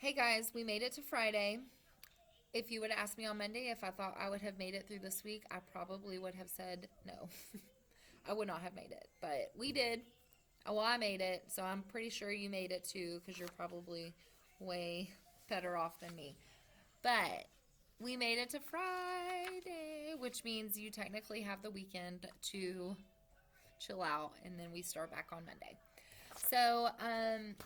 Hey guys, we made it to Friday. If you would have asked me on Monday if I thought I would have made it through this week, I probably would have said no. I would not have made it, but we did. Well, I made it, so I'm pretty sure you made it too because you're probably way better off than me. But we made it to Friday, which means you technically have the weekend to chill out, and then we start back on Monday. So,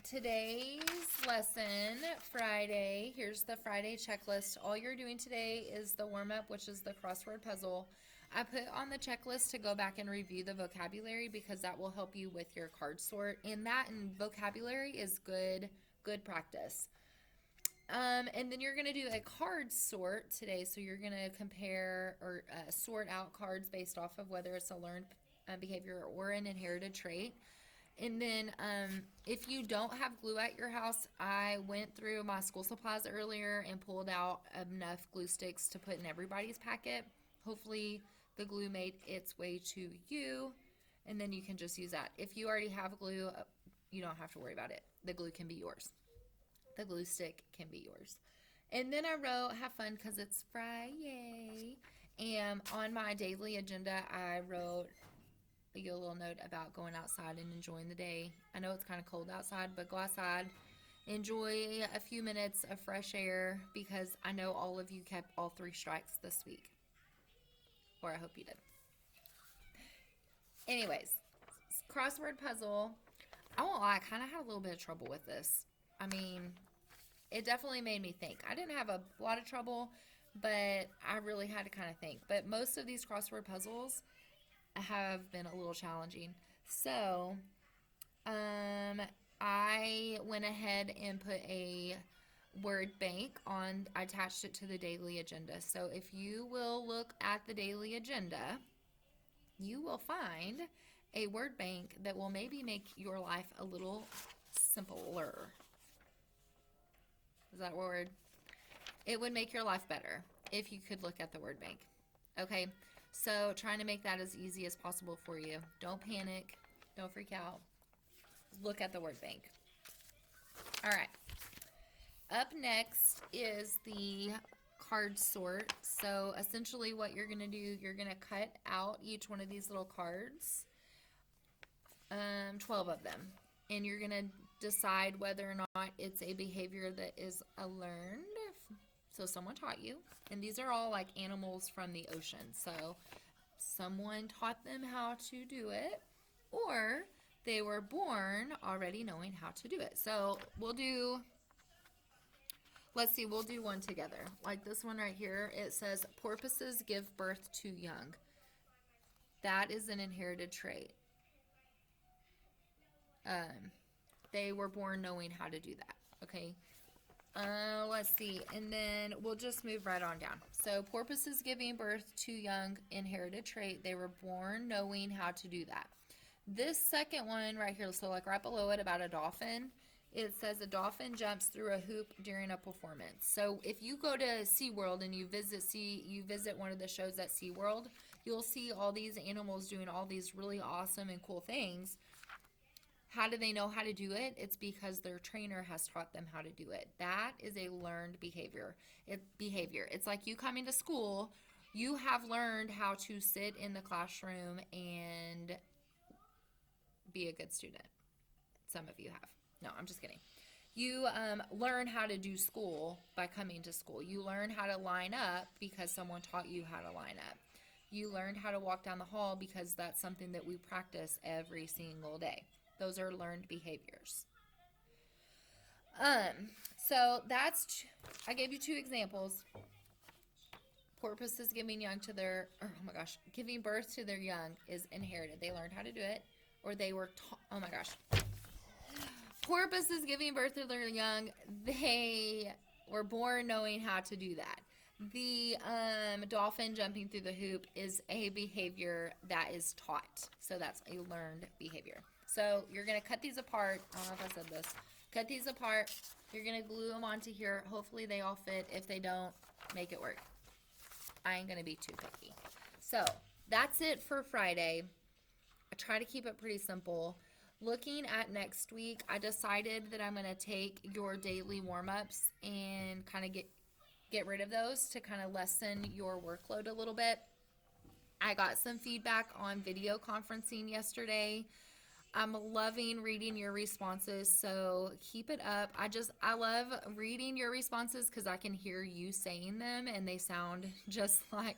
today's lesson, Friday, here's the Friday checklist. All you're doing today is the warm up, which is the crossword puzzle. I put on the checklist to go back and review the vocabulary because that will help you with your card sort. And that and vocabulary is good practice. And then you're going to do a card sort today. So you're going to compare or sort out cards based off of whether it's a learned behavior or an inherited trait. And then if you don't have glue at your house, I went through my school supplies earlier and pulled out enough glue sticks to put in everybody's packet. Hopefully the glue made its way to you, and then you can just use that. If you already have glue, you don't have to worry about it. The glue can be yours. The glue stick can be yours. And then I wrote, have fun because it's Friday. And on my daily agenda, I wrote a little note about going outside and enjoying the day. I know it's kind of cold outside, but go outside, enjoy a few minutes of fresh air because I know all of you kept all three strikes this week. Or I hope you did. Anyways, crossword puzzle. I won't lie, I kind of had a little bit of trouble with this. I mean, it definitely made me think. I didn't have a lot of trouble, but I really had to kind of think. But most of these crossword puzzles have been a little challenging. So, I went ahead and put a word bank on, I attached it to the daily agenda. So, if you will look at the daily agenda, you will find a word bank that will maybe make your life a little simpler. Is that a word? It would make your life better if you could look at the word bank. Okay, so trying to make that as easy as possible for you. Don't panic. Don't freak out. Look at the word bank. All right. Up next is the card sort. So essentially what you're going to do, you're going to cut out each one of these little cards, 12 of them. And you're going to decide whether or not it's a behavior that is a learned. So someone taught you. And these are all like animals from the ocean. So someone taught them how to do it, or they were born already knowing how to do it. So let's see, we'll do one together. Like this one right here, it says porpoises give birth to young. That is an inherited trait. They were born knowing how to do that. Okay. Let's see. And then we'll just move right on down. So porpoises giving birth to young, inherited trait. They were born knowing how to do that. This second one right here, so like right below it about a dolphin, it says a dolphin jumps through a hoop during a performance. So if you go to SeaWorld and you visit one of the shows at SeaWorld, you'll see all these animals doing all these really awesome and cool things. How do they know how to do it? It's because their trainer has taught them how to do it. That is a learned behavior. It's like you coming to school, you have learned how to sit in the classroom and be a good student. Some of you have. No, I'm just kidding. You learn how to do school by coming to school. You learn how to line up because someone taught you how to line up. You learned how to walk down the hall because that's something that we practice every single day. Those are learned behaviors. So I gave you two examples. Porpoises giving birth to their young is inherited. They learned how to do it, or they were taught. Oh my gosh. Porpoises giving birth to their young, they were born knowing how to do that. The dolphin jumping through the hoop is a behavior that is taught. So that's a learned behavior. So you're going to cut these apart. I don't know if I said this. Cut these apart. You're going to glue them onto here. Hopefully they all fit. If they don't, make it work. I ain't going to be too picky. So that's it for Friday. I try to keep it pretty simple. Looking at next week, I decided that I'm going to take your daily warm-ups and kind of get rid of those to kind of lessen your workload a little bit. I got some feedback on video conferencing yesterday. I'm loving reading your responses, so keep it up. I love reading your responses because I can hear you saying them and they sound just like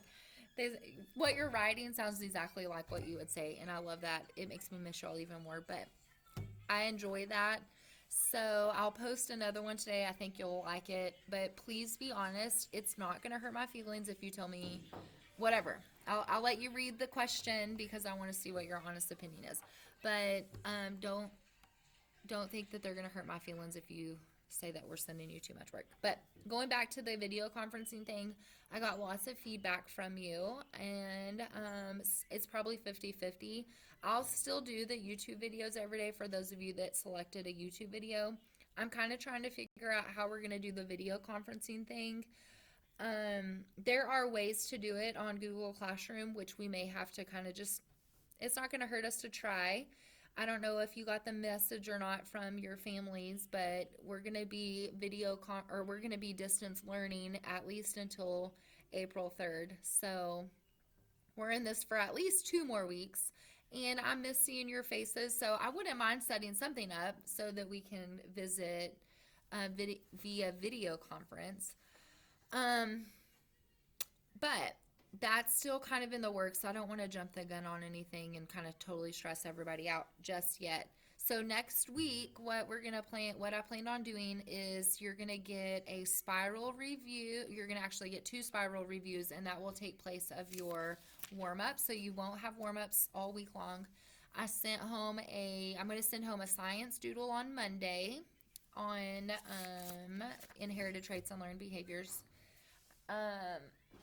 they, what you're writing sounds exactly like what you would say, and I love that. It makes me miss y'all even more, but I enjoy that. So I'll post another one today. I think you'll like it, but please be honest. It's not going to hurt my feelings if you tell me whatever. I'll let you read the question because I want to see what your honest opinion is. But don't think that they're going to hurt my feelings if you say that we're sending you too much work. But going back to the video conferencing thing, I got lots of feedback from you, and it's probably 50-50. I'll still do the YouTube videos every day for those of you that selected a YouTube video. I'm kind of trying to figure out how we're going to do the video conferencing thing. There are ways to do it on Google Classroom, which we may have to kind of just, it's not going to hurt us to try. I don't know if you got the message or not from your families, but we're going to be we're going to be distance learning at least until April 3rd. So we're in this for at least 2 more weeks, and I miss seeing your faces. So I wouldn't mind setting something up so that we can visit via video conference. But that's still kind of in the works. So I don't want to jump the gun on anything and kind of totally stress everybody out just yet. So next week, what I planned on doing is you're going to get a spiral review. You're going to actually get 2 spiral reviews, and that will take place of your warm-up. So you won't have warm-ups all week long. I'm going to send home a science doodle on Monday on inherited traits and learned behaviors.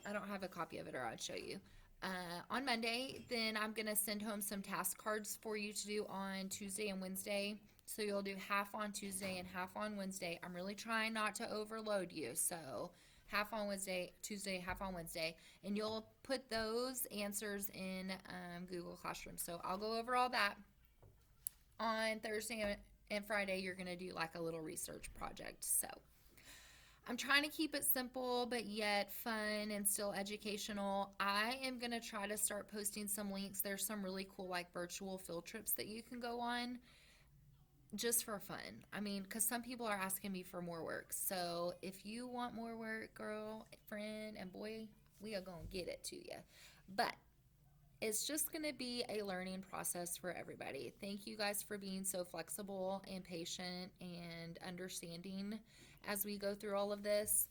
I don't have a copy of it, or I'd show you. On Monday, then I'm going to send home some task cards for you to do on Tuesday and Wednesday. So you'll do half on Tuesday and half on Wednesday. I'm really trying not to overload you. So half on Tuesday, half on Wednesday. And you'll put those answers in Google Classroom. So I'll go over all that. On Thursday and Friday, you're going to do like a little research project. So I'm trying to keep it simple, but yet fun and still educational. I am going to try to start posting some links. There's some really cool like virtual field trips that you can go on just for fun. I mean, because some people are asking me for more work. So if you want more work, girl, friend, and boy, we are going to get it to you. But it's just going to be a learning process for everybody. Thank you guys for being so flexible and patient and understanding as we go through all of this.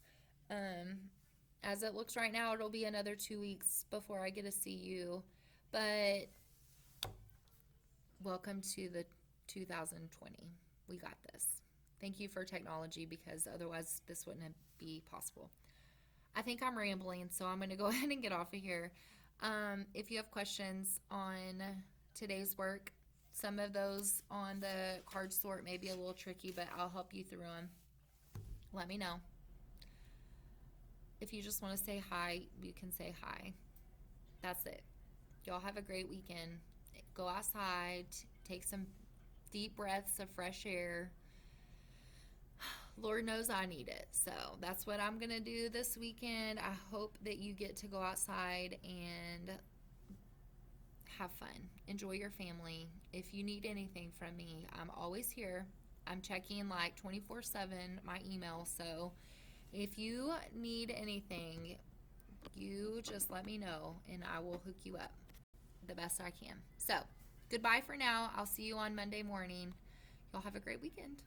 As it looks right now, it'll be another 2 weeks before I get to see you. But welcome to the 2020. We got this. Thank you for technology, because otherwise this wouldn't be possible. I think I'm rambling, so I'm going to go ahead and get off of here. If you have questions on today's work, some of those on the card sort may be a little tricky, but I'll help you through them. Let me know. If you just want to say hi, you can say hi. That's it. Y'all have a great weekend. Go outside, take some deep breaths of fresh air. Lord knows I need it. So that's what I'm going to do this weekend. I hope that you get to go outside and have fun. Enjoy your family. If you need anything from me, I'm always here. I'm checking like 24/7 my email. So if you need anything, you just let me know and I will hook you up the best I can. So goodbye for now. I'll see you on Monday morning. Y'all have a great weekend.